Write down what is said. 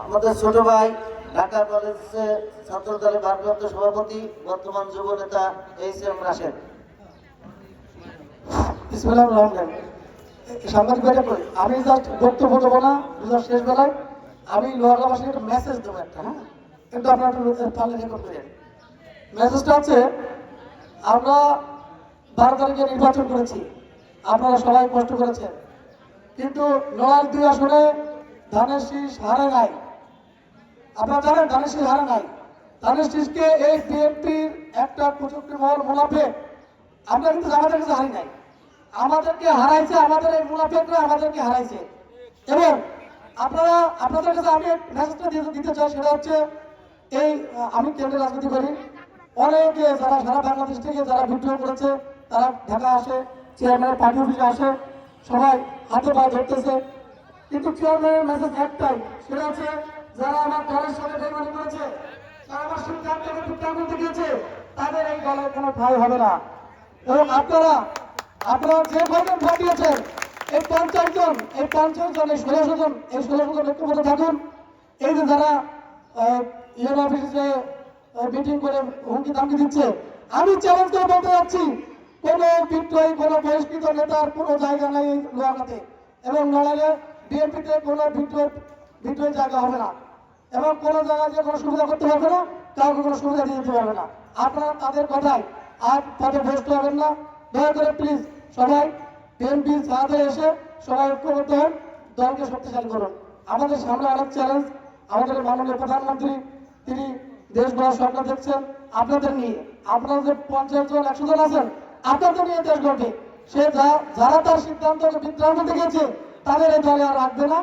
আমাদের ছোট ভাই ঢাকা কলেজে ছাত্র দলের ভারপ্রাপ্ত সভাপতি বর্তমান যুব নেতা এইচ.এম. রাশেদ। বিসমিল্লাহির রহমানির রহিম। সাংবাদিক ভাইরা কই, আমি জাস্ট বক্তব্য দেবো না, শেষ বেলায় আমি লোহাগাবাসীকে একটা মেসেজ দেবো একটা, হ্যাঁ, কিন্তু আপনারা পারলে রেকর্ড করেন। মেসেজটা হচ্ছে, আমরা 12 তারিখে নির্বাচন করেছি, আপনারা সবাই কষ্ট করেছেন, কিন্তু নড়াইল 2 আসনে ধানের শীষ হারে নাই। আপনারা জানেন ধানের শীষ হারে নাই। ধানের শীষকে এই বিএনপির একটা কুচক্রী মহল মুনাফেক, আমরা কিন্তু আমাদের কাছে হারি নাই, আমাদেরকে হারাইছে, আমাদের এই মুনাফেকরা আমাদেরকে হারাইছে। এবং আপনাদের কাছে আমি মেসেজটা দিতে চাই, সেটা হচ্ছে এই আমি কেন্দ্রে রাজনীতি করি, অনেকে যারা সারা বাংলাদেশ থেকে যারা বিদ্রোহ করেছে তারা ঢাকা আসে, চেয়ারম্যানের পার্টি অফিসে আসে, সবাই হাতে পায়ে ধরতেছে, কিন্তু চেয়ারম্যানের মেসেজ একটাই, সেটা হচ্ছে যারা আমার দলের সাথে বেইমানি করেছে, যারা আমার সিদ্ধান্তকে বিজ্ঞাপন করতে গিয়েছে, তাদের এই দলে কোনো ঠাঁই হবে না। এবং আপনারা যে কয়জন ভোট দিয়েছেন, এই 50 জন, এই 16 জন ঐক্যবদ্ধ থাকুন। এই যে যারা ইউএন অফিসে মিটিং করে হুমকি দামকি দিচ্ছে, আমি চ্যালেঞ্জ করে বলতে যাচ্ছি, কোনো বিদ্রোহী, কোনো বহিষ্কৃত নেতার কোনো জায়গা নেই এই লোহাগাতে, এবং নড়াইলে বিএনপিতে কোনো বিদ্রোহী জায়গা হবে না, এবং কোনো জায়গায় যে কোনো সুবিধা করতে পারবে না, কাউকে কোনো সুবিধা দিয়ে দিতে পারবে না। আপনারা তাদের কথায় আর পথে বসতে হবেন না। দয়া করে প্লিজ সবাই বিএনপির সাথে এসে সবাই ঐক্যবদ্ধ হন, দলকে শক্তিশালী করুন। আমাদের সামনে অনেক চ্যালেঞ্জ, আমাদের মাননীয় প্রধানমন্ত্রী তিনি দেশ গড়ার স্বপ্ন দেখছেন আপনাদের নিয়ে, আপনারা যে 50 জন 100 জন আছেন, আপনাদের নিয়ে দেশ গড়বে। সে যারা তার সিদ্ধান্তকে বিভ্রান্ত দেখেছে তাদের এই দলে আর রাখবে না।